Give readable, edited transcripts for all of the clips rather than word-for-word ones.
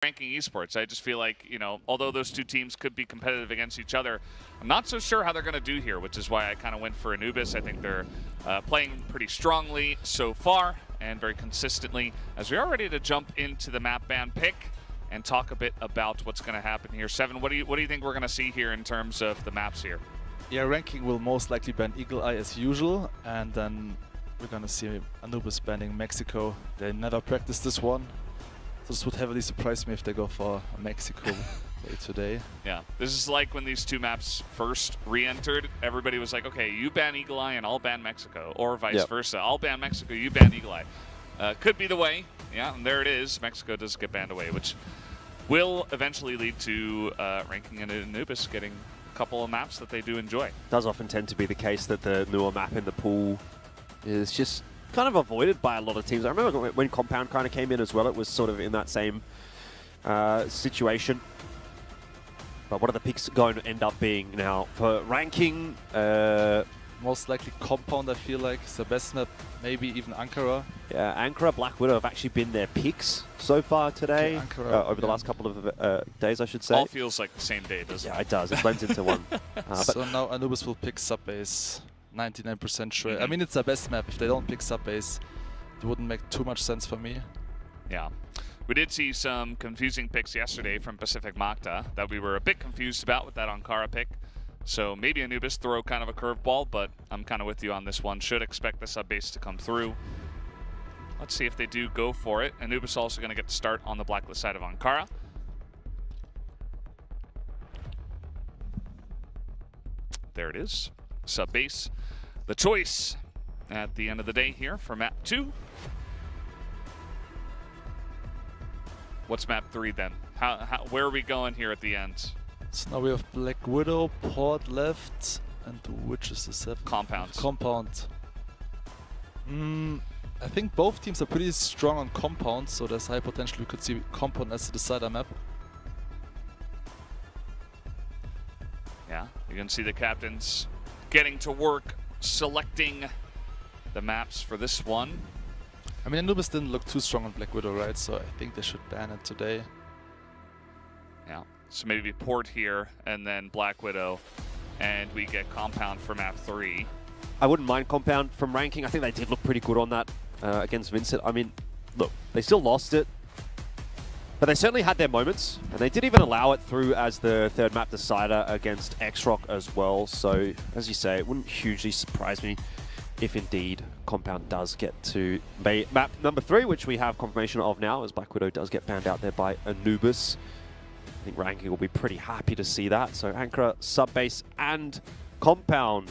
ranking esports. I just feel like, you know, although those two teams could be competitive against each other, I'm not so sure how they're going to do here, which is why I kind of went for Anubis. I think they're playing pretty strongly so far and very consistently. As we are ready to jump into the map ban pick and talk a bit about what's going to happen here. Seven, what do you think we're going to see here in terms of the maps here? Yeah, ranking will most likely ban Eagle Eye as usual, and then we're going to see Anubis banning Mexico. They never practiced this one. So this would heavily surprise me if they go for Mexico today. Yeah, this is like when these two maps first re-entered. Everybody was like, okay, you ban Eagle Eye and I'll ban Mexico, or vice versa. I'll ban Mexico, you ban Eagle Eye. Could be the way. Yeah, and there it is. Mexico does get banned away, which will eventually lead to ranking and Anubis getting a couple of maps that they do enjoy. It does often tend to be the case that the newer map in the pool is just kind of avoided by a lot of teams. I remember when Compound kind of came in as well, it was sort of in that same situation. But what are the picks going to end up being now? For ranking, most likely Compound, I feel like, is the best map, maybe even Ankara. Yeah, Ankara, Black Widow have actually been their picks so far today, okay, Ankara, over the last couple of days, I should say. All feels like the same day, doesn't it? Yeah, it does. It blends into one. So now Anubis will pick Subbase, 99% sure. I mean, it's the best map. If they don't pick Subbase, it wouldn't make too much sense for me. Yeah. We did see some confusing picks yesterday from Pacific Makta that we were a bit confused about with that Ankara pick. So maybe Anubis throw kind of a curveball, but I'm kind of with you on this one. Should expect the Subbase to come through. Let's see if they do go for it. Anubis also going to get to start on the blacklist side of Ankara. There it is. Subbase. The choice at the end of the day here for map 2. What's map 3 then? Where are we going here at the end? So now we have Black Widow, Port left, and which is the 7th? Compound. Compound. I think both teams are pretty strong on Compound, so there's high potential we could see Compound as the decider map. Yeah, you can see the captains getting to work selecting the maps for this one. I mean, Anubis didn't look too strong on Black Widow, right? So I think they should ban it today. Yeah, so maybe Port here and then Black Widow, and we get Compound for map 3. I wouldn't mind Compound from ranking. I think they did look pretty good on that against Vincent. I mean, look, they still lost it, but they certainly had their moments, and they did even allow it through as the third map decider against X-Rock as well. So, as you say, it wouldn't hugely surprise me if indeed Compound does get to map number 3, which we have confirmation of now, as Black Widow does get banned out there by Anubis. I think ranking will be pretty happy to see that. So Ankara, Subbase, and Compound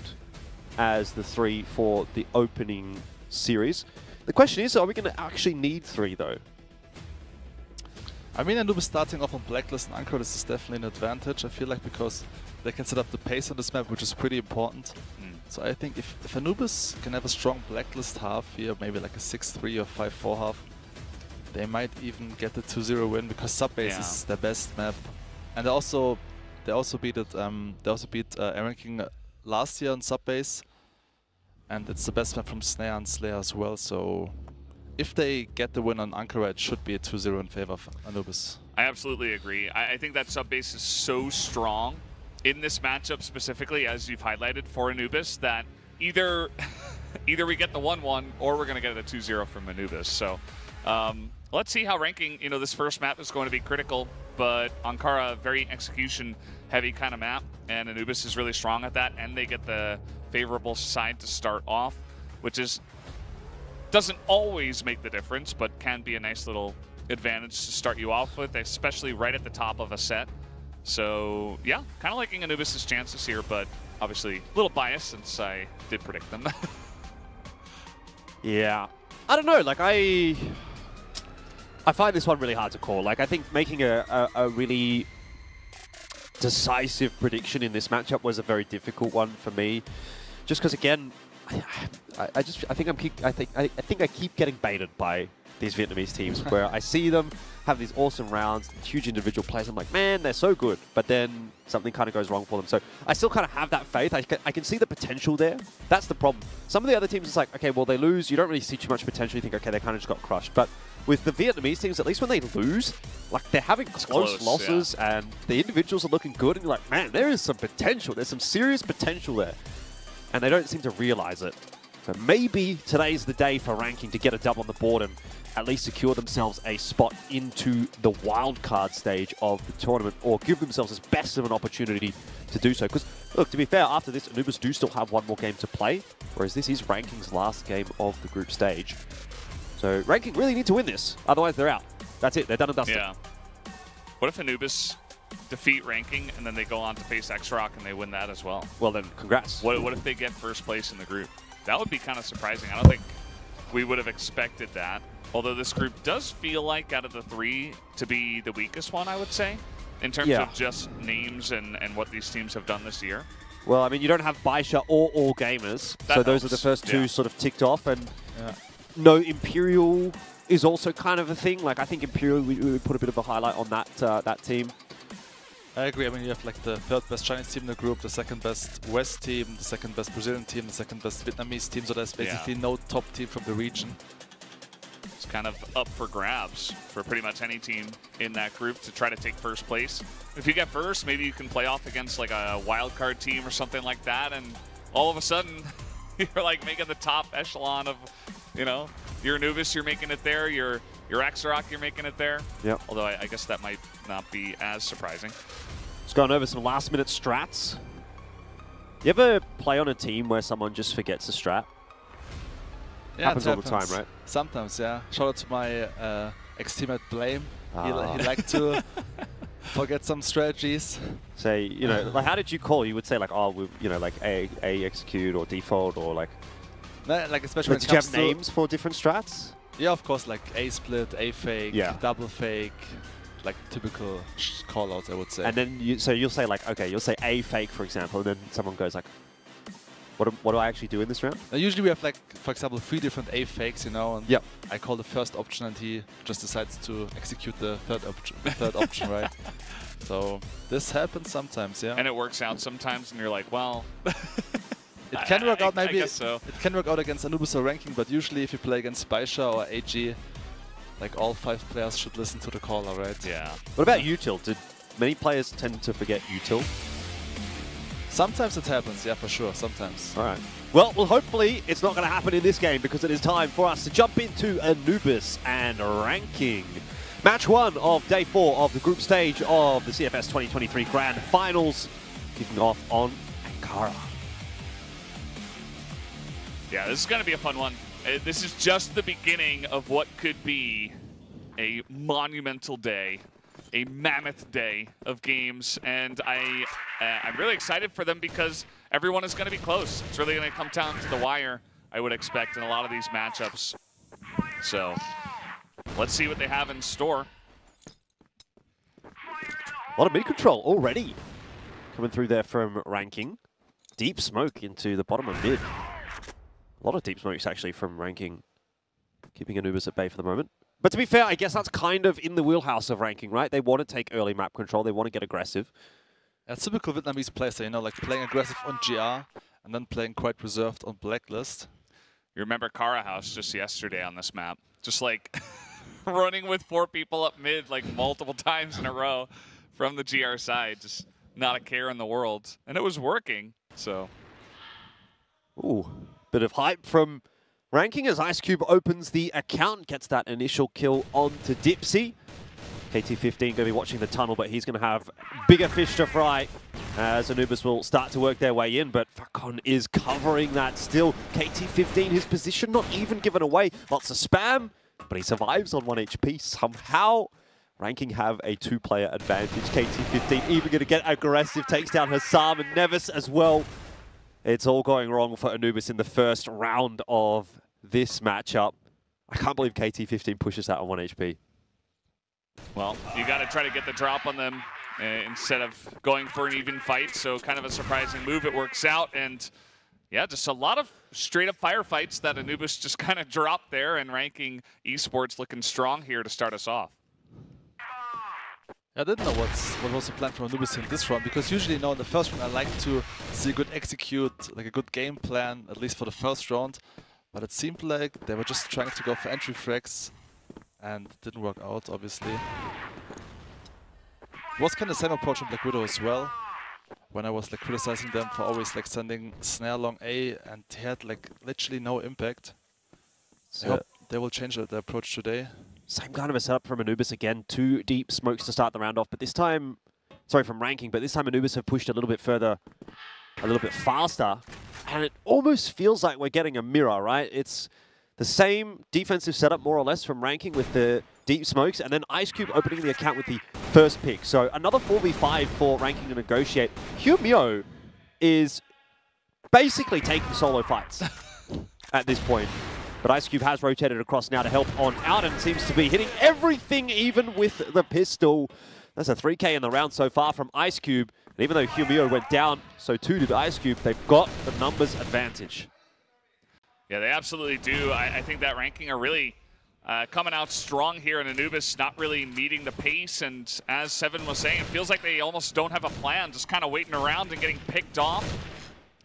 as the 3 for the opening series. The question is, are we going to actually need 3 though? I mean, Anubis starting off on Blacklist and Ankara, this is definitely an advantage, I feel like, because they can set up the pace on this map, which is pretty important. So I think if Anubis can have a strong Blacklist half here, maybe like a 6-3 or 5-4 half, they might even get the 2-0 win, because Subbase is their best map. And they also beat ranking last year on Subbase, and it's the best map from Snare and Slayer as well. So if they get the win on Ankara, it should be a 2-0 in favor of Anubis. I absolutely agree. I think that Subbase is so strong in this matchup specifically, as you've highlighted for Anubis, that either we get the 1-1 or we're going to get a 2-0 from Anubis. So let's see how ranking, you know, this first map is going to be critical, but Ankara, very execution heavy kind of map, and Anubis is really strong at that, and they get the favorable side to start off, which doesn't always make the difference, but can be a nice little advantage to start you off with, especially right at the top of a set. So yeah, kind of liking Anubis' chances here, but obviously a little biased since I did predict them. Yeah, I don't know, like I find this one really hard to call. Like, I think making a really decisive prediction in this matchup was a very difficult one for me, just because again, I think I keep getting baited by these Vietnamese teams, where I see them have these awesome rounds, huge individual plays. I'm like, man, they're so good, but then something kind of goes wrong for them. So I still kind of have that faith. I can see the potential there. That's the problem. Some of the other teams, it's like, okay, well, they lose. You don't really see too much potential. You think, okay, they kind of just got crushed. But with the Vietnamese teams, at least when they lose, like they're having close losses and the individuals are looking good and you're like, man, there is some potential. There's some serious potential there. And they don't seem to realize it. So maybe today's the day for Ranking to get a dub on the board and at least secure themselves a spot into the wildcard stage of the tournament, or give themselves as best of an opportunity to do so. Because, look, to be fair, after this, Anubis do still have one more game to play, whereas this is Ranking's last game of the group stage. So Ranking really need to win this, otherwise they're out. That's it, they're done and dusted. Yeah. What if Anubis defeat Ranking and then they go on to face X-Rock and they win that as well? Well then, congrats. What if they get first place in the group? That would be kind of surprising. I don't think we would have expected that. Although this group does feel like, out of the three, to be the weakest one, I would say, in terms of just names and what these teams have done this year. Well, I mean, you don't have Baisha or All Gamers, so those are the first two sort of ticked off, and no Imperial is also kind of a thing. Like, I think Imperial, we put a bit of a highlight on that team. I agree. I mean, you have like the third best Chinese team in the group, the second best West team, the second best Brazilian team, the second best Vietnamese team, so there's basically no top team from the region. It's kind of up for grabs for pretty much any team in that group to try to take first place. If you get first, maybe you can play off against like a wildcard team or something like that, and all of a sudden you're like making the top echelon of, you know, your Anubis, you're making it there, your X-Rock, you're making it there. Yep. Although I guess that might not be as surprising. Just going over some last-minute strats. You ever play on a team where someone just forgets a strat? Yeah, happens all the time, right? Sometimes, yeah. Shout out to my ex-teammate Blame. He liked to forget some strategies. Say, you know, like how did you call? You would say like, oh, you know, like A execute or default or like. No, like especially. Did you have names for different strats? Yeah, of course, like A split, A fake, double fake, like typical callouts, I would say. And then you'll say like, okay, you'll say A fake, for example, and then someone goes like, what do I actually do in this round? Usually we have like, for example, 3 different A fakes, you know, and I call the first option and he just decides to execute the third option, right? So this happens sometimes, yeah. And it works out sometimes, and you're like, well, it can work out maybe. I guess so. It can work out against Anubis or Ranking, but usually if you play against Baisha or AG, like all 5 players should listen to the caller, right? Yeah. What about util? Did many players tend to forget util? Sometimes it happens, yeah, for sure, sometimes. All right. Well, hopefully it's not going to happen in this game because it is time for us to jump into Anubis and Ranking. Match 1 of Day 4 of the group stage of the CFS 2023 Grand Finals, kicking off on Ankara. Yeah, this is going to be a fun one. This is just the beginning of what could be a monumental day, a mammoth day of games, and I'm really excited for them because everyone is going to be close. It's really going to come down to the wire, I would expect, in a lot of these matchups. So let's see what they have in store. A lot of mid-control already coming through there from Ranking. Deep smoke into the bottom of mid. A lot of deep smokes actually from Ranking, keeping Anubis at bay for the moment. But to be fair, I guess that's kind of in the wheelhouse of Ranking, right? They want to take early map control. They want to get aggressive. That's typical Vietnamese player, you know, like playing aggressive on GR and then playing quite reserved on Blacklist. You remember Kara House just yesterday on this map, just like running with 4 people up mid like multiple times in a row from the GR side, just not a care in the world. And it was working, so. Ooh, bit of hype from Ranking as Ice Cube opens the account, gets that initial kill onto Dipsy. KT15 going to be watching the tunnel, but he's going to have bigger fish to fry as Anubis will start to work their way in, but Fakon is covering that still. KT15, his position not even given away. Lots of spam, but he survives on 1 HP. Somehow, Ranking have a 2-player advantage. KT15 even going to get aggressive, takes down Hassam and Nevis as well. It's all going wrong for Anubis in the first round of this matchup. I can't believe KT15 pushes that on 1 HP. Well, you got to try to get the drop on them instead of going for an even fight. So kind of a surprising move. It works out. And yeah, just a lot of straight up firefights that Anubis just kind of dropped there, and Ranking Esports looking strong here to start us off. I didn't know what was the plan from Anubis in this round, because usually, you know, in the first round I like to see a good execute, like a good game plan, at least for the first round. But it seemed like they were just trying to go for entry frags. and didn't work out, obviously. It was kind of the same approach on Black Widow as well, when I was like criticizing them for always like sending Snare long A, and he had like literally no impact. So I hope they will change the approach today. Same kind of a setup from Anubis again. 2 deep smokes to start the round off, but this time, sorry, from ranking, but this time Anubis have pushed a little bit further, a little bit faster, and it almost feels like we're getting a mirror, right? It's the same defensive setup, more or less, from ranking with the deep smokes, and then Ice Cube opening the account with the first pick. So another 4v5 for ranking to negotiate. Humio is basically taking solo fights at this point. But Ice Cube has rotated across now to help on out and seems to be hitting everything, even with the pistol. That's a 3K in the round so far from Ice Cube. And even though Humio went down, so too did Ice Cube. They've got the numbers advantage. Yeah, they absolutely do. I think that ranking are really coming out strong here, and Anubis not really meeting the pace. And as Seven was saying, it feels like they almost don't have a plan, just kind of waiting around and getting picked off.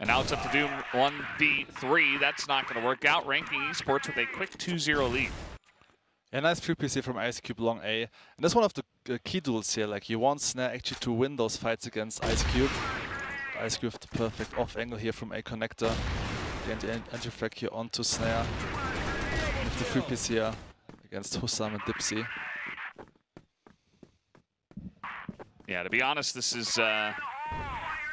And now it's up to Doom 1v3. That's not going to work out. Ranking Esports with a quick 2-0 lead. Yeah, nice free PC from Ice Cube long A. And that's one of the key duels here. Like, you want Snare actually to win those fights against Ice Cube. Ice Cube with the perfect off angle here from A connector. The anti-frag here onto Snare. With the free PC here against Hussam and Dipsy. Yeah, to be honest, this is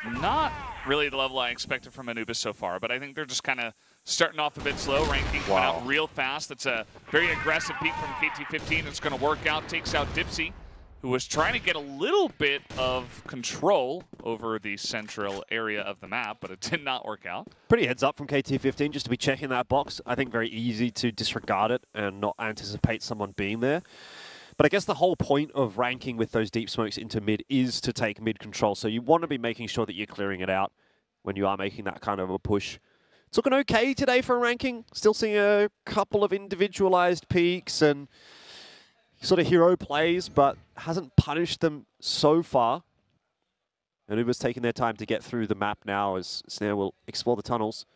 not really the level I expected from Anubis so far, but I think they're just kind of starting off a bit slow. Ranking coming out real fast. That's a very aggressive peak from KT15. It's going to work out. Takes out Dipsy, who was trying to get a little bit of control over the central area of the map, but it did not work out. Pretty heads up from KT15 just to be checking that box. I think very easy to disregard it and not anticipate someone being there. But I guess the whole point of ranking with those deep smokes into mid is to take mid control. So you want to be making sure that you're clearing it out when you are making that kind of a push. It's looking okay today for ranking. Still seeing a couple of individualized peaks and sort of hero plays, but hasn't punished them so far. Anubis taking their time to get through the map now as Snare will explore the tunnels.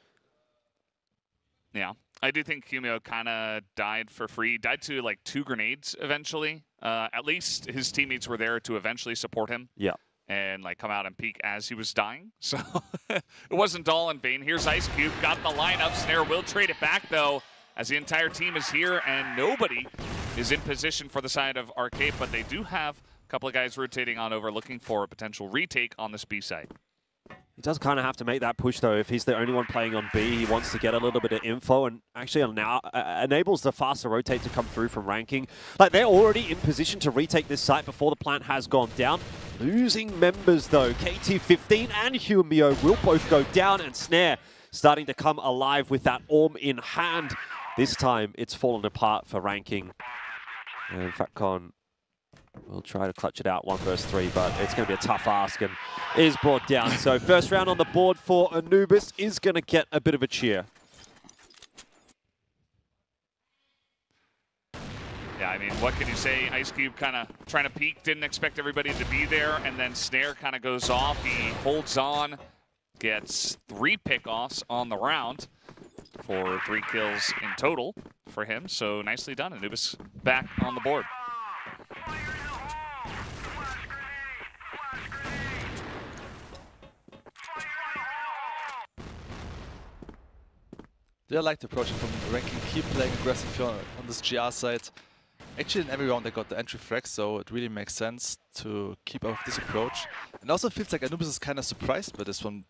Yeah. I do think Humio kind of died for free. Died to like 2 grenades eventually. At least his teammates were there to eventually support him. Yeah. And like come out and peek as he was dying. So it wasn't all in vain. Here's Ice Cube. Got the lineup. Snare will trade it back though, as the entire team is here and nobody is in position for the side of Arcade. But they do have a couple of guys rotating on over looking for a potential retake on this B side. He does kind of have to make that push, though. If he's the only one playing on B, he wants to get a little bit of info and actually now enables the faster rotate to come through from ranking. Like, they're already in position to retake this site before the plant has gone down. Losing members, though. KT15 and Humio will both go down, and Snare starting to come alive with that Orm in hand. This time, it's fallen apart for ranking. And Fatcon will try to clutch it out 1 versus 3, but it's going to be a tough ask and is brought down. So first round on the board for Anubis is going to get a bit of a cheer. Yeah, I mean, what can you say? Ice Cube kind of trying to peek, didn't expect everybody to be there, and then Snare kind of goes off. He holds on, gets 3 pickoffs on the round for 3 kills in total for him. So nicely done. Anubis back on the board. Yeah, I like the approach from ranking. Keep playing aggressive here on this GR side. Actually, in every round they got the entry frag, so it really makes sense to keep up with this approach. And also feels like Anubis is kind of surprised by this one,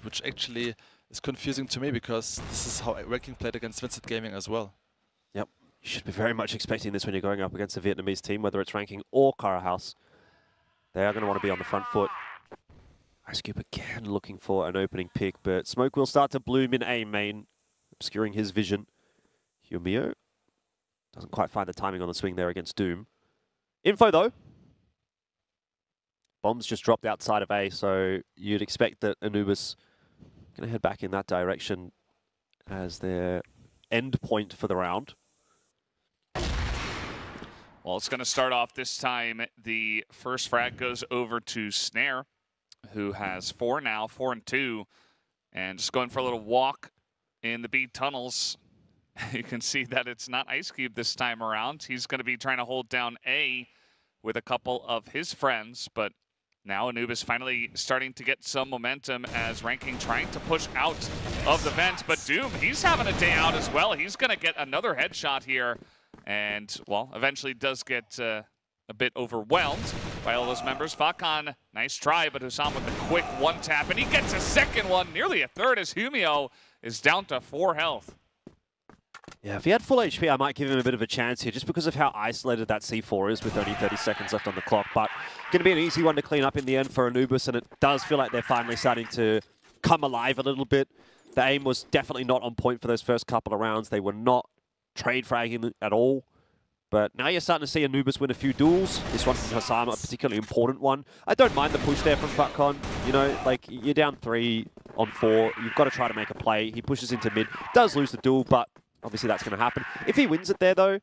which actually is confusing to me because this is how ranking played against Vincent Gaming as well. Yep, you should be very much expecting this when you're going up against a Vietnamese team, whether it's ranking or Cara House. They are going to want to be on the front foot. Ice Cube again looking for an opening pick, but smoke will start to bloom in A main, obscuring his vision. Humio doesn't quite find the timing on the swing there against Doom. Info though. Bombs just dropped outside of A, so you'd expect that Anubis going to head back in that direction as their end point for the round. Well, it's going to start off this time. The first frag goes over to Snare, who has 4 now, 4 and 2, and just going for a little walk in the B tunnels. you can see that it's not Ice Cube this time around. He's going to be trying to hold down A with a couple of his friends, but now Anubis finally starting to get some momentum as Ranking trying to push out of the vent, but Doom, he's having a day out as well. He's going to get another headshot here and, well, eventually does get a bit overwhelmed by all those members. Fakan, nice try, but Hussam with a quick one-tap, and he gets a second one, nearly a third, as Humio is down to 4 health. Yeah, if he had full HP, I might give him a bit of a chance here, just because of how isolated that C4 is with only 30 seconds left on the clock. But going to be an easy one to clean up in the end for Anubis, and it does feel like they're finally starting to come alive a little bit. The aim was definitely not on point for those first couple of rounds. They were not trade fragging at all. But now you're starting to see Anubis win a few duels. This one from Hussam, a particularly important one. I don't mind the push there from Fatcon. You know, like, you're down 3 on 4. You've got to try to make a play. He pushes into mid. Does lose the duel, but obviously that's going to happen. If he wins it there, though,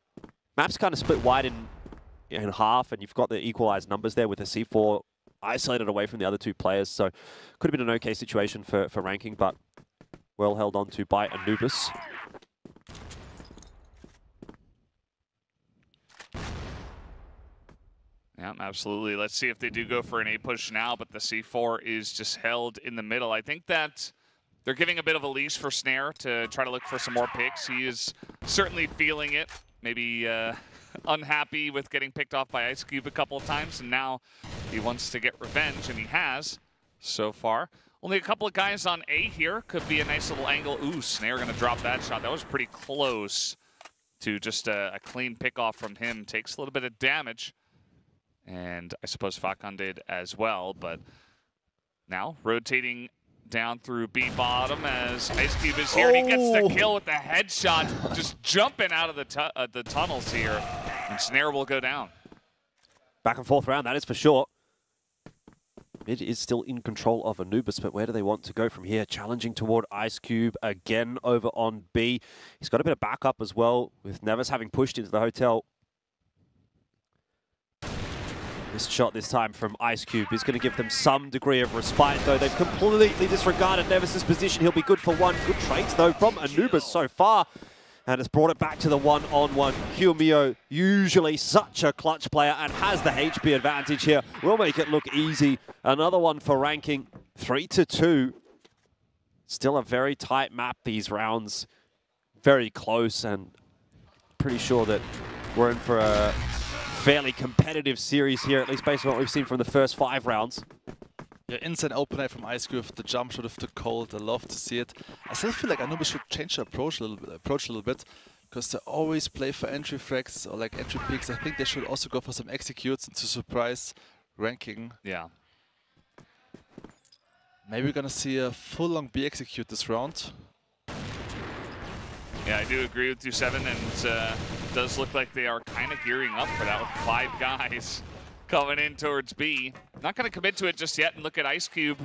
map's kind of split wide in half, and you've got the equalized numbers there with the C4 isolated away from the other 2 players. So could have been an okay situation for Ranking, but well held on to by Anubis. Yeah, absolutely. Let's see if they do go for an A push now, but the C4 is just held in the middle. I think that they're giving a bit of a leash for Snare to try to look for some more picks. He is certainly feeling it. Maybe unhappy with getting picked off by Ice Cube a couple of times, and now he wants to get revenge, and he has so far. Only a couple of guys on A here. Could be a nice little angle. Ooh, Snare going to drop that shot. That was pretty close to just a clean pick off from him. Takes a little bit of damage. And I suppose Fakan did as well, but now rotating down through B bottom as Ice Cube is here, and he gets the kill with the headshot, just jumping out of the tunnels here, and Snare will go down. Back and forth round, that is for sure. Mid is still in control of Anubis, but where do they want to go from here? Challenging toward Ice Cube again over on B. He's got a bit of backup as well, with Nevis having pushed into the hotel. This shot this time from Ice Cube is going to give them some degree of respite, though. They've completely disregarded Nevis's position. He'll be good for 1. Good trades, though, from Anubis so far. And has brought it back to the one-on-one. Humio, usually such a clutch player and has the HP advantage here. Will make it look easy. Another one for Ranking. 3-2. Still a very tight map, these rounds. Very close, and pretty sure that we're in for a fairly competitive series here, at least based on what we've seen from the first 5 rounds. Yeah, insane open eye from Ice Cube, the jump shot of the cold. I love to see it. I still feel like Anubis should change the approach a little bit, because they always play for entry frags or like entry peaks. I think they should also go for some executes and to surprise Ranking. Yeah. Maybe we're gonna see a full long B execute this round. Yeah, I do agree with you, Seven, and it does look like they are kind of gearing up for that with 5 guys coming in towards B. Not going to commit to it just yet, and look at Ice Cube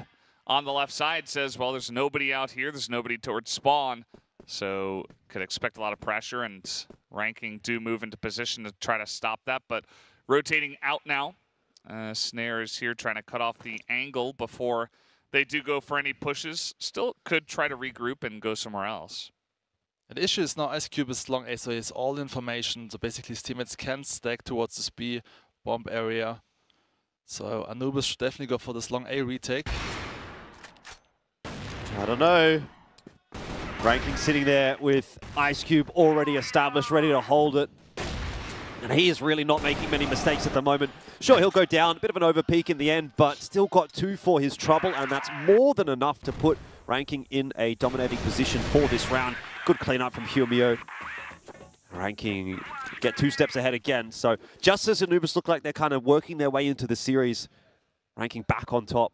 on the left side. Says, well, there's nobody out here. There's nobody towards spawn. So could expect a lot of pressure, and Ranking do move into position to try to stop that. But rotating out now. Snare is here trying to cut off the angle before they do go for any pushes. Still could try to regroup and go somewhere else. The issue is now Ice Cube is long A, so he has all the information. So basically his teammates can stack towards this B bomb area. So Anubis should definitely go for this long A retake. I don't know. Ranking sitting there with Ice Cube already established, ready to hold it. And he is really not making many mistakes at the moment. Sure, he'll go down, a bit of an overpeak in the end, but still got 2 for his trouble, and that's more than enough to put Ranking in a dominating position for this round. Good cleanup from Humio. Ranking get 2 steps ahead again. So just as Anubis look like they're kind of working their way into the series, Ranking back on top.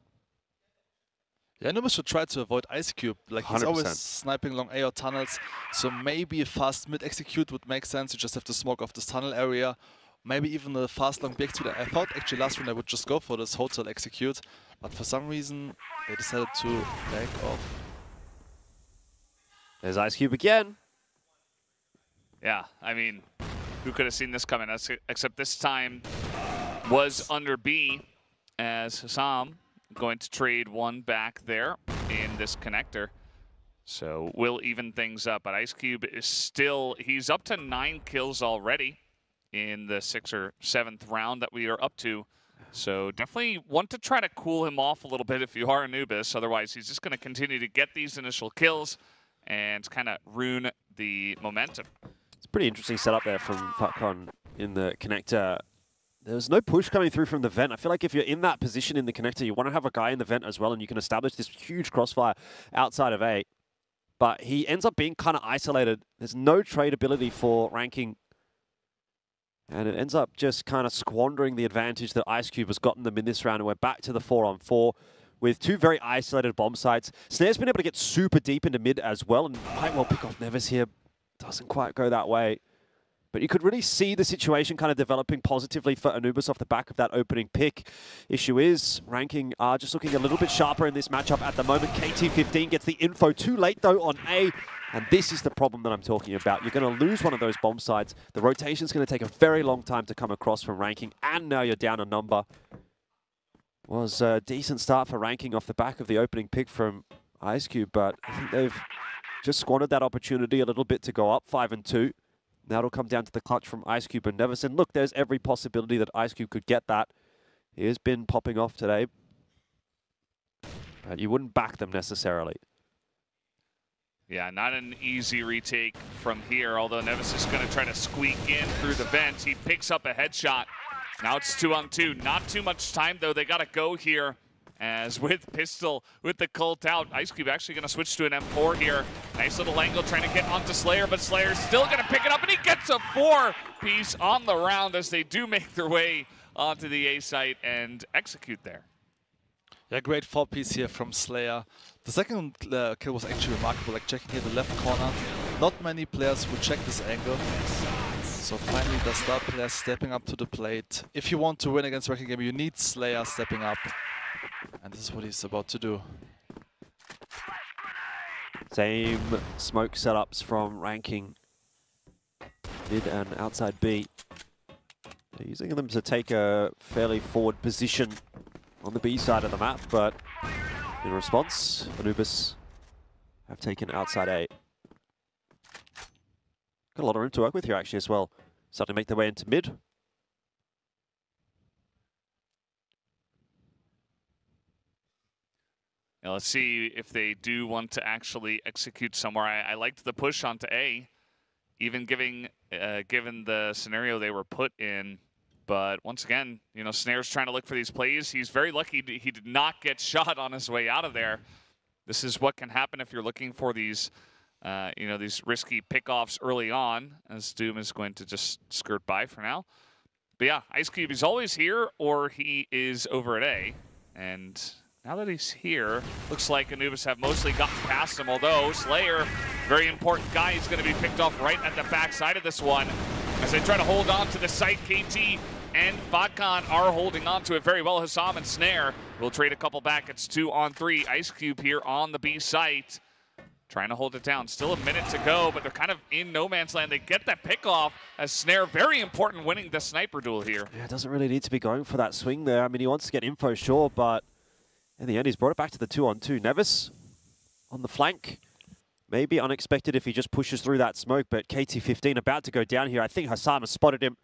Yeah, Anubis should try to avoid Ice Cube. Like, he's 100%. always sniping long A or tunnels. So maybe a fast mid execute would make sense. You just have to smoke off this tunnel area. Maybe even a fast long B execute. I thought actually last round I would just go for this hotel execute. But for some reason, they decided to back off. There's Ice Cube again. Yeah, I mean, who could have seen this coming? Except this time was under B, as Hussam going to trade 1 back there in this connector. So we'll even things up, but Ice Cube is still, he's up to 9 kills already in the 6th or 7th round that we are up to. So definitely want to try to cool him off a little bit if you are Anubis. Otherwise, he's just going to continue to get these initial kills and kind of ruin the momentum. It's a pretty interesting setup there from Falcon in the connector. There's no push coming through from the vent. I feel like if you're in that position in the connector, you want to have a guy in the vent as well, and you can establish this huge crossfire outside of A. But he ends up being kind of isolated. There's no trade ability for ranking. And it ends up just kind of squandering the advantage that Ice Cube has gotten them in this round. And we're back to the 4-on-4 with 2 very isolated bomb sites. Snare's been able to get super deep into mid as well, and might well pick off Nevis here. Doesn't quite go that way. But you could really see the situation kind of developing positively for Anubis off the back of that opening pick. Issue is, ranking are just looking a little bit sharper in this matchup at the moment. KT15 gets the info too late, though, on A. And this is the problem that I'm talking about. You're going to lose one of those bomb sites. The rotation's going to take a very long time to come across from ranking. And now you're down a number. Was a decent start for ranking off the back of the opening pick from Ice Cube. But I think they've just squandered that opportunity a little bit to go up 5-2. Now it'll come down to the clutch from Ice Cube and Nevis. And look, there's every possibility that Ice Cube could get that. He has been popping off today. But you wouldn't back them necessarily. Yeah, not an easy retake from here, although Nevis is going to try to squeak in through the vent. He picks up a headshot. Now it's 2-on-2. Not too much time, though. They got to go here. As with Pistol, with the Colt out, Ice Cube actually going to switch to an M4 here. Nice little angle trying to get onto Slayer, but Slayer's still going to pick it up, and he gets a 4-piece on the round as they do make their way onto the A site and execute there. Yeah, great 4-piece here from Slayer. The second kill was actually remarkable, like checking here the left corner. Not many players would check this angle. So finally the star player stepping up to the plate. If you want to win against Wrecking Game, you need Slayer stepping up. And this is what he's about to do. Same smoke setups from ranking. Mid and outside B. They're using them to take a fairly forward position on the B side of the map, but in response, Anubis have taken outside A. Got a lot of room to work with here actually as well. Starting to make their way into mid. Now let's see if they do want to actually execute somewhere. I liked the push onto A, even given the scenario they were put in. But once again, you know, Snare's trying to look for these plays. He's very lucky he did not get shot on his way out of there. This is what can happen if you're looking for these, you know, these risky pickoffs early on, as Doom is going to just skirt by for now. But yeah, Ice Cube is always here, or he is over at A. And now that he's here, looks like Anubis have mostly gotten past him, although Slayer, very important guy, he's going to be picked off right at the backside of this one. As they try to hold on to the site, KT and Vodcon are holding on to it very well. Hassam and Snare will trade a couple back. It's 2-on-3. Ice Cube here on the B site, trying to hold it down. Still a minute to go, but they're kind of in no man's land. They get that pick off as Snare, very important, winning the sniper duel here. Yeah, doesn't really need to be going for that swing there. I mean, he wants to get info, sure, but in the end, he's brought it back to the 2-on-2. Nevis on the flank. Maybe unexpected if he just pushes through that smoke, but KT15 about to go down here. I think Hassam has spotted him.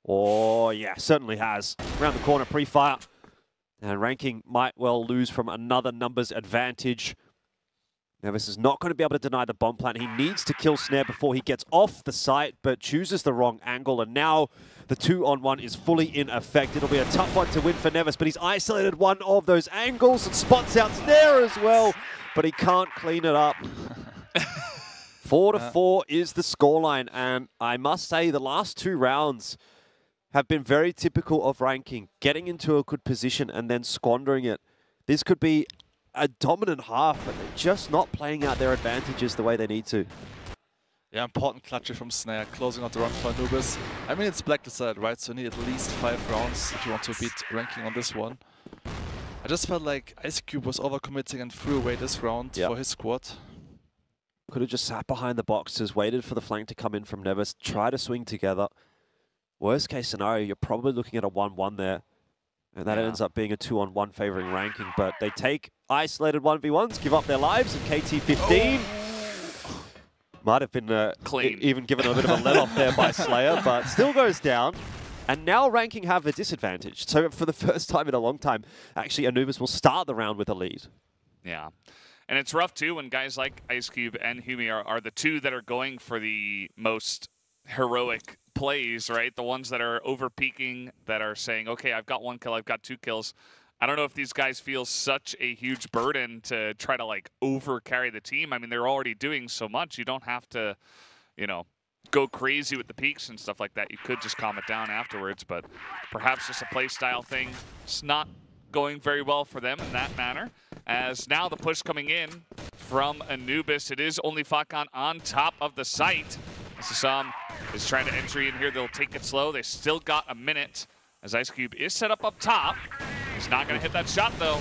Oh, yeah, certainly has. Around the corner, pre-fire. And ranking might well lose from another numbers advantage. Nevis is not going to be able to deny the bomb plant. He needs to kill Snare before he gets off the site, but chooses the wrong angle. And now the 2-on-1 is fully in effect. It'll be a tough one to win for Nevis, but he's isolated one of those angles and spots out Snare as well, but he can't clean it up. 4-4 is the scoreline, and I must say the last 2 rounds have been very typical of ranking, getting into a good position and then squandering it. This could be a dominant half, but they're just not playing out their advantages the way they need to. Yeah, important clutch from Snare, closing out the run for Anubis. I mean, it's black decided, right? So you need at least 5 rounds if you want to beat ranking on this one. I just felt like Ice Cube was overcommitting and threw away this round for his squad. Could have just sat behind the boxes, waited for the flank to come in from Nevis, try to swing together. Worst case scenario, you're probably looking at a 1-1 there. And that ends up being a 2-on-1 favoring ranking. But they take isolated 1v1s, give up their lives, and KT15 Might have been clean. Even given a bit of a let-off there by Slayer, but still goes down. And now Ranking have a disadvantage. So for the first time in a long time, actually Anubis will start the round with a lead. Yeah. And it's rough, too, when guys like Ice Cube and Humi are the two that are going for the most heroic plays, right? The ones that are over-peaking, that are saying, okay, I've got 1 kill, I've got 2 kills. I don't know if these guys feel such a huge burden to try to, like, over-carry the team. I mean, they're already doing so much. You don't have to, you know, go crazy with the peaks and stuff like that. You could just calm it down afterwards, but perhaps just a play style thing. It's not going very well for them in that manner. As now the push coming in from Anubis. It is only Fakon on top of the site. Sasam is trying to entry in here. They'll take it slow. They still got a minute as Ice Cube is set up top. He's not going to hit that shot, though.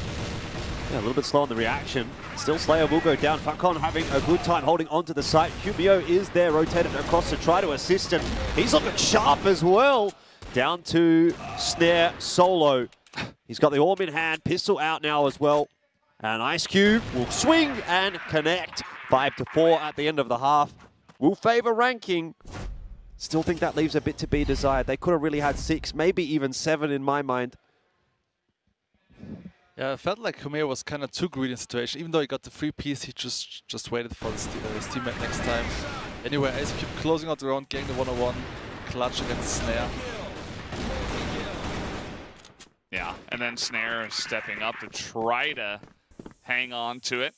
Yeah, a little bit slow on the reaction. Still Slayer will go down. Fakon having a good time holding onto the site. Humio is there, rotated across to try to assist him. He's looking sharp as well. Down to Snare solo. He's got the Orb in hand, pistol out now as well. And Ice Cube will swing and connect. 5-4 at the end of the half. Will favor Ranking. Still think that leaves a bit to be desired. They could have really had 6, maybe even 7 in my mind. Yeah, I felt like Humeo was kind of too greedy in the situation. Even though he got the free piece, he just waited for his teammate next time. Anyway, Ice Cube closing out the round, getting the 1-on-1. Clutch against Snare. Yeah, and then Snare stepping up to try to hang on to it,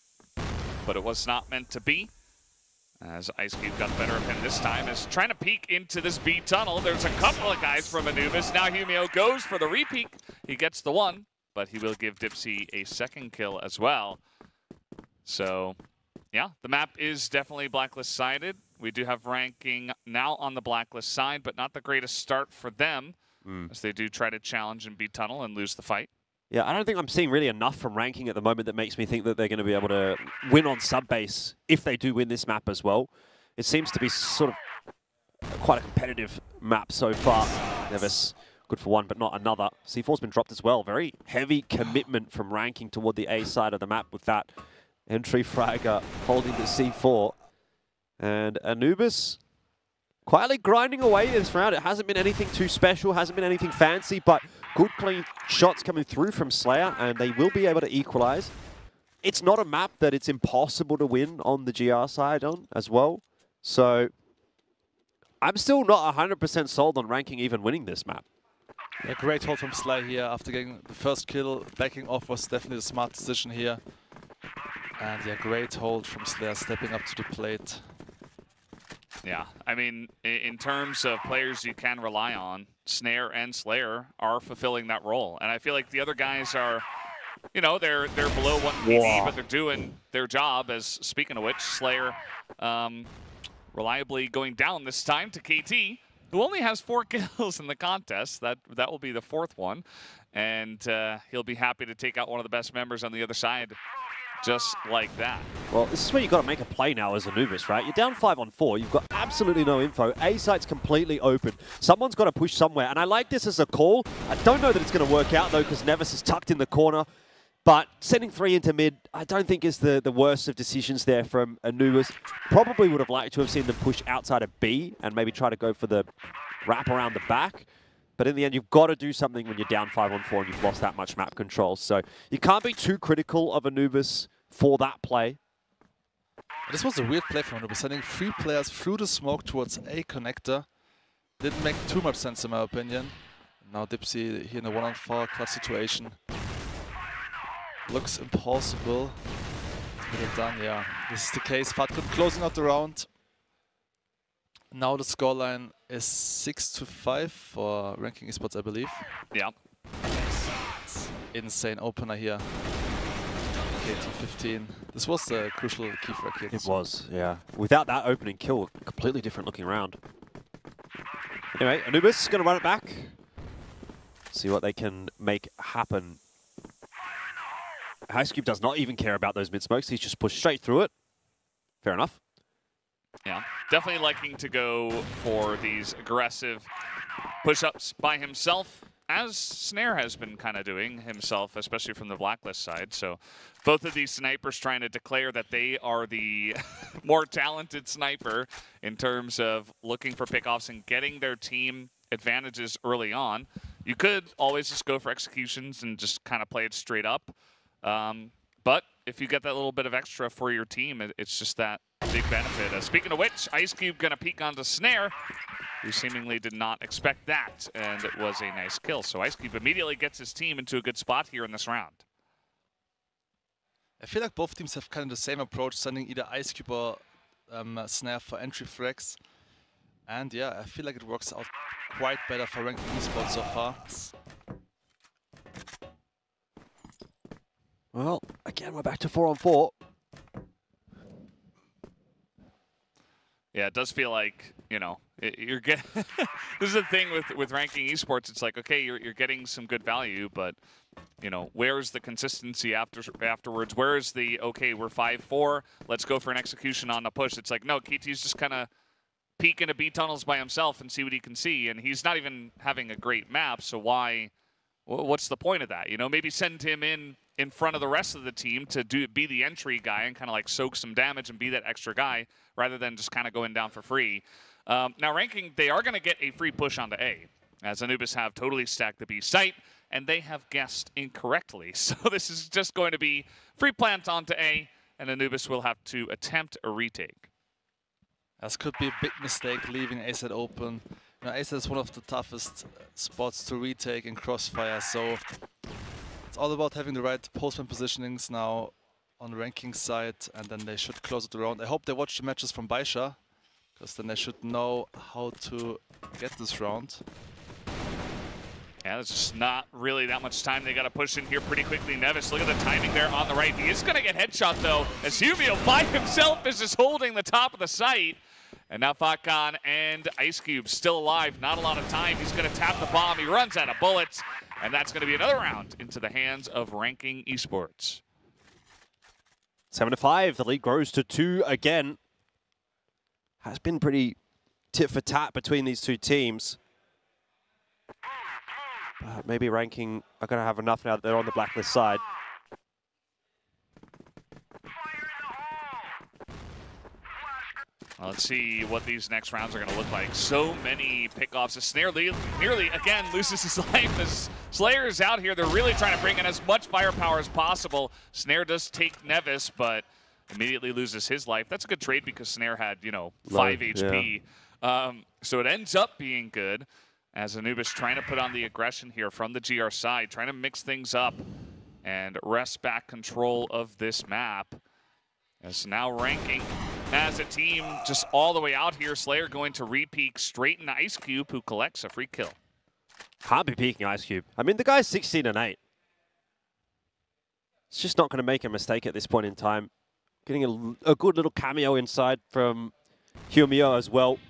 but it was not meant to be. As Ice Cube got the better of him this time, is trying to peek into this B tunnel. There's a couple of guys from Anubis. Now Humio goes for the re-peek. He gets the 1, but he will give Dipsy a 2nd kill as well. So, yeah, the map is definitely Blacklist-sided. We do have Ranking now on the Blacklist side, but not the greatest start for them, as they do try to challenge in B tunnel and lose the fight. Yeah, I don't think I'm seeing really enough from Ranking at the moment that makes me think that they're going to be able to win on sub-base if they do win this map as well. It seems to be sort of quite a competitive map so far. Nevis, good for one, but not another. C4's been dropped as well. Very heavy commitment from Ranking toward the A side of the map with that entry fragger holding the C4. And Anubis quietly grinding away this round. It hasn't been anything too special, hasn't been anything fancy, but good clean shots coming through from Slayer, and they will be able to equalize. It's not a map that it's impossible to win on the GR side on as well. So I'm still not 100% sold on Ranking even winning this map. Yeah, great hold from Slayer here after getting the first kill. Backing off was definitely the smart decision here. And yeah, great hold from Slayer stepping up to the plate. Yeah, I mean, in terms of players you can rely on, Snare and Slayer are fulfilling that role. And I feel like the other guys are, you know, they're below 1 PD, but they're doing their job. As speaking of which, Slayer reliably going down this time to KT, who only has 4 kills in the contest. That will be the 4th one. And he'll be happy to take out one of the best members on the other side just like that. Well, this is where you've got to make a play now as Anubis, right? You're down 5-on-4. You've got absolutely no info. A site's completely open. Someone's got to push somewhere. And I like this as a call. I don't know that it's going to work out, though, because Nevis is tucked in the corner. But sending 3 into mid, I don't think is the worst of decisions there from Anubis. Probably would have liked to have seen them push outside of B and maybe try to go for the wrap around the back. But in the end, you've got to do something when you're down 5-on-4 and you've lost that much map control. So you can't be too critical of Anubis for that play. This was a weird play from Anubis, sending 3 players through the smoke towards A connector. Didn't make too much sense in my opinion. Now Dipsy here in a 1-on-4 clutch situation. Looks impossible to get it done. Yeah, this is the case. Fatkun closing out the round. Now the scoreline is 6-5 for Ranking Esports, I believe. Yeah. Insane opener here. KT 15. This was a crucial key for KT. It was, yeah. Without that opening kill, a completely different looking round. Anyway, Anubis is going to run it back. See what they can make happen. Ice Cube does not even care about those mid-smokes. He's just pushed straight through it. Fair enough. Yeah, definitely liking to go for these aggressive push-ups by himself as Snare has been kind of doing himself, especially from the Blacklist side. So both of these snipers trying to declare that they are the more talented sniper in terms of looking for pickoffs and getting their team advantages early on. You could always just go for executions and just kind of play it straight up. But if you get that little bit of extra for your team, it's just that big benefit. Speaking of which, Ice Cube going to peek onto Snare, who seemingly did not expect that, and it was a nice kill. So Ice Cube immediately gets his team into a good spot here in this round. I feel like both teams have kind of the same approach, sending either Ice Cube or Snare for entry frags. And yeah, I feel like it works out quite better for ranking esports so far. Well, again, we're back to 4-on-4. Yeah, it does feel like, you know, you're getting. This is the thing with ranking esports. It's like, okay, you're getting some good value, but you know, where's the consistency afterwards? Where is the, okay, we're 5-4, let's go for an execution on the push? It's like, no, KT's just kind of peek into B tunnels by himself and see what he can see, and he's not even having a great map. So why? What's the point of that? You know, maybe send him in front of the rest of the team to be the entry guy and kind of like soak some damage and be that extra guy rather than just kind of going down for free. Now ranking, they are going to get a free push onto A, as Anubis have totally stacked the B site, and they have guessed incorrectly. So this is just going to be free plant onto A, and Anubis will have to attempt a retake. This could be a big mistake, leaving A side open. You know, A side is one of the toughest spots to retake in Crossfire, so it's all about having the right postman positionings now on the ranking side, and then they should close it around. I hope they watch the matches from Baisha, because then they should know how to get this round. Yeah, there's just not really that much time. They got to push in here pretty quickly. Nevis, look at the timing there on the right. He is going to get headshot, though, as Humio by himself is just holding the top of the site. And now Fakon and Ice Cube still alive. Not a lot of time. He's going to tap the bomb. He runs out of bullets. And that's going to be another round into the hands of ranking esports. 7-5. The lead grows to 2 again. Has been pretty tit for tat between these two teams. But maybe ranking are going to have enough now that they're on the blacklist side. Well, let's see what these next rounds are going to look like. So many pickoffs. Snare nearly, again, loses his life as Slayer is out here. They're really trying to bring in as much firepower as possible. Snare does take Nevis, but immediately loses his life. That's a good trade because Snare had, you know, 5 HP. Yeah. So it ends up being good as Anubis trying to put on the aggression here from the GR side, trying to mix things up and wrest back control of this map. As now ranking as a team just all the way out here. Slayer going to re-peek straight into Ice Cube, who collects a free kill. Can't be peeking Ice Cube. I mean, the guy's 16-8. It's just not going to make a mistake at this point in time. Getting a good little cameo inside from Humio as well.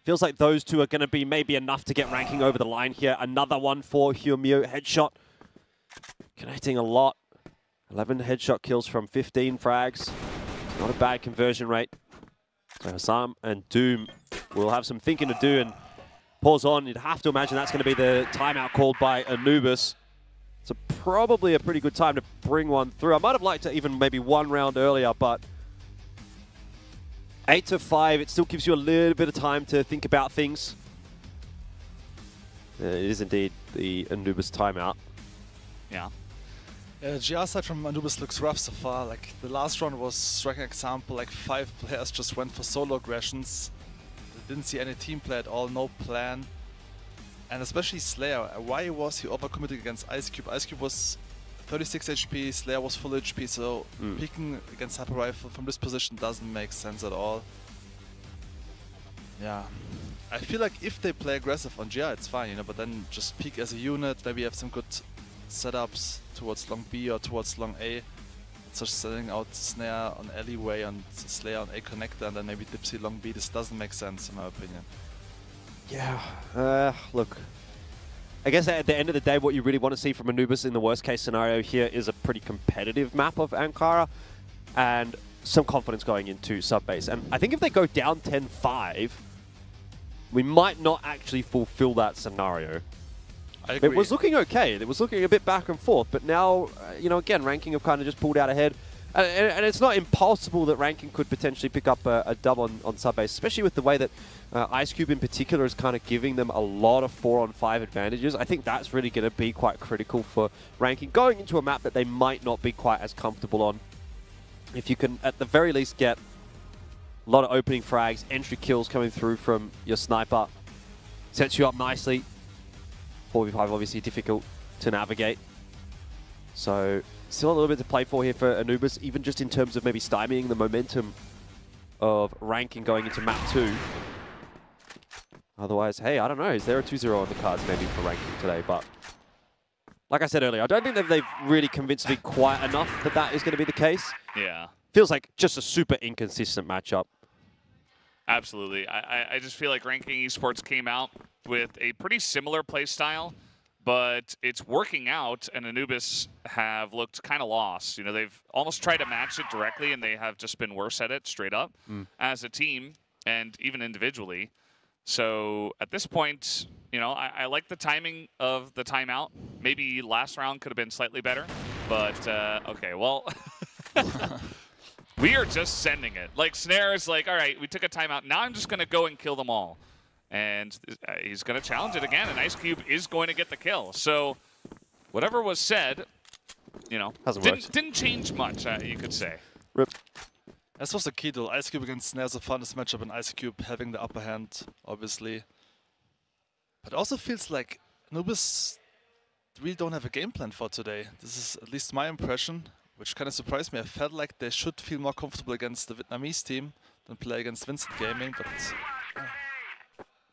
Feels like those two are going to be maybe enough to get ranking over the line here. Another one for Humio. Headshot. Connecting a lot. 11 headshot kills from 15 frags. Not a bad conversion rate. So Hassam and Doom will have some thinking to do and pause on. You'd have to imagine that's going to be the timeout called by Anubis. So probably a pretty good time to bring one through. I might have liked to even maybe one round earlier, but 8-5, it still gives you a little bit of time to think about things. It is indeed the Anubis timeout. Yeah. Yeah, the GR side from Anubis looks rough so far. Like, the last round was striking example, like 5 players just went for solo aggressions. They didn't see any team play at all, no plan. And especially Slayer, why was he overcommitting against Ice Cube? Ice Cube was 36 HP, Slayer was full HP, so peeking against Hyper Rifle from this position doesn't make sense at all. Yeah. I feel like if they play aggressive on GR, it's fine, you know, but then just peek as a unit, maybe have some good setups towards long B or towards long A. It's just sending out Snare on alleyway and Slayer on A connector and then maybe Dipsy long B. This doesn't make sense in my opinion. Yeah, look. I guess at the end of the day, what you really want to see from Anubis in the worst case scenario here is a pretty competitive map of Ankara and some confidence going into sub-base. And I think if they go down 10-5, we might not actually fulfill that scenario. I agree. It was looking okay. It was looking a bit back and forth, but now, you know, again, Ranking have kind of just pulled out ahead. And it's not impossible that Ranking could potentially pick up a dub on Subbase, especially with the way that Ice Cube in particular is kind of giving them a lot of 4-on-5 advantages. I think that's really going to be quite critical for Ranking, going into a map that they might not be quite as comfortable on. If you can, at the very least, get a lot of opening frags, entry kills coming through from your sniper, sets you up nicely. 4v5 obviously difficult to navigate. So still a little bit to play for here for Anubis, even just in terms of maybe stymieing the momentum of Ranking going into map 2. Otherwise, hey, I don't know, is there a 2-0 on the cards maybe for Ranking today? But like I said earlier, I don't think that they've really convinced me quite enough that that is going to be the case. Yeah. Feels like just a super inconsistent matchup. Absolutely. I just feel like Ranking Esports came out with a pretty similar play style, but it's working out, and Anubis have looked kind of lost. You know, they've almost tried to match it directly, and they have just been worse at it straight up as a team and even individually. So at this point, you know, I like the timing of the timeout. Maybe last round could have been slightly better, but okay, well, we are just sending it. Like, Snare is like, all right, we took a timeout. Now I'm just going to go and kill them all. And he's going to challenge it again, and Ice Cube is going to get the kill. So whatever was said, you know, didn't change much, you could say. Rip. This was the key though. Ice Cube against Snare's the funnest matchup, and Ice Cube having the upper hand, obviously. But it also feels like Anubis really don't have a game plan for today. This is at least my impression, which kind of surprised me. I felt like they should feel more comfortable against the Vietnamese team than play against Vincent Gaming, but...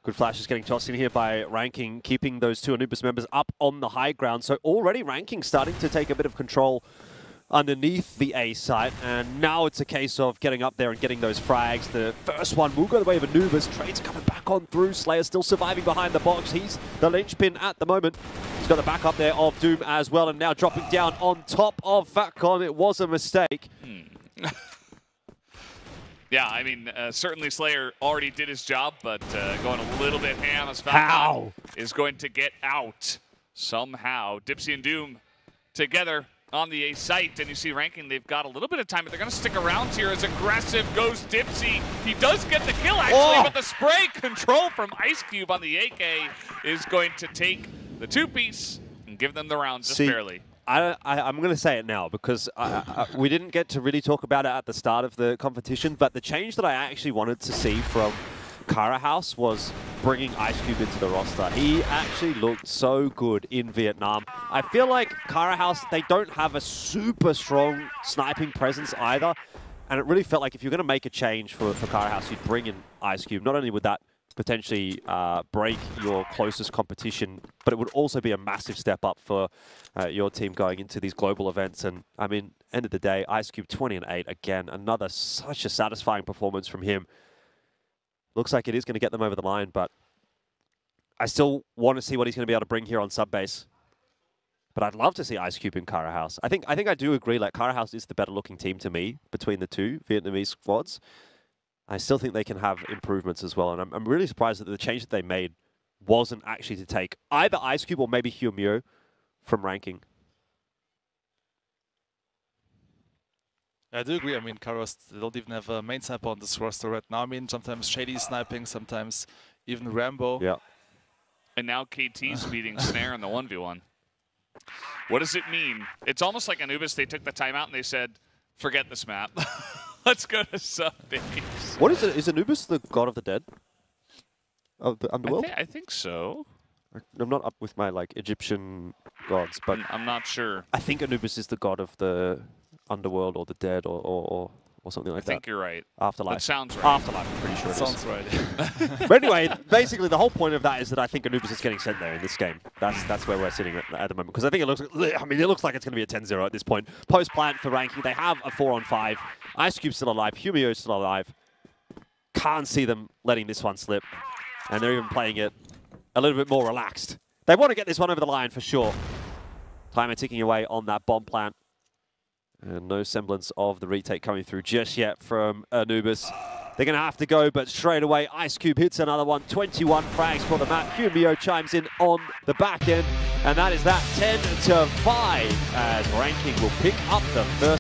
Good flashes getting tossed in here by Ranking, keeping those two Anubis members up on the high ground. So already Ranking starting to take a bit of control underneath the A site, and now it's a case of getting up there and getting those frags. The first one will go the way of Anubis. Trades coming back on through. Slayer still surviving behind the box. He's the linchpin at the moment. He's got the back up there of Doom as well, and now dropping down on top of Fatcon. It was a mistake. Yeah, I mean, certainly Slayer already did his job, but going a little bit ham as Falcon is going to get out somehow. Dipsy and Doom together on the A site, and you see Ranking, they've got a little bit of time, but they're going to stick around here as aggressive goes Dipsy. He does get the kill, actually, but the spray control from Ice Cube on the AK is going to take the two-piece and give them the round just barely. I'm going to say it now because we didn't get to really talk about it at the start of the competition, but the change that I actually wanted to see from Kara House was bringing Ice Cube into the roster. He actually looked so good in Vietnam. I feel like Kara House, they don't have a super strong sniping presence either, and it really felt like if you're going to make a change for Kara House, you'd bring in Ice Cube. Not only would that potentially break your closest competition, but it would also be a massive step up for your team going into these global events. And I mean, end of the day, Ice Cube 20-8 again, another such a satisfying performance from him. Looks like it is going to get them over the line, but I still want to see what he's going to be able to bring here on Subbase. But I'd love to see Ice Cube in Kara House. I think I do agree, like, Kara House is the better looking team to me between the two Vietnamese squads. I still think they can have improvements as well, and I'm really surprised that the change that they made wasn't actually to take either Ice Cube or maybe Hyomyo from Ranking. I do agree. I mean, Karas, they don't even have a main sniper on this roster right now. I mean, sometimes Shady sniping, sometimes even Rambo. Yeah. And now KT's beating Snare in the 1v1. What does it mean? It's almost like Anubis, they took the timeout and they said, forget this map. Let's go to Subbase. What is it? Is Anubis the god of the dead? Of the underworld? I think so. I'm not up with my, like, Egyptian gods, but I'm not sure. I think Anubis is the god of the underworld or the dead or something like that. I think you're right. Afterlife. That sounds right. Afterlife, I'm pretty sure it sounds right. But anyway, basically the whole point of that is that I think Anubis is getting sent there in this game. That's where we're sitting at the moment. Because I think it looks like it's going to be a 10-0 at this point. Post-plant for Ranking. They have a 4-on-5. Ice Cube's still alive. Hyomyo's still alive. Can't see them letting this one slip. And they're even playing it a little bit more relaxed. They want to get this one over the line for sure. Timer ticking away on that bomb plant. And no semblance of the retake coming through just yet from Anubis. They're going to have to go, but straight away, Ice Cube hits another one. 21 frags for the map. Hyomyo chimes in on the back end. And that is that 10-5 as ranking will pick up the first.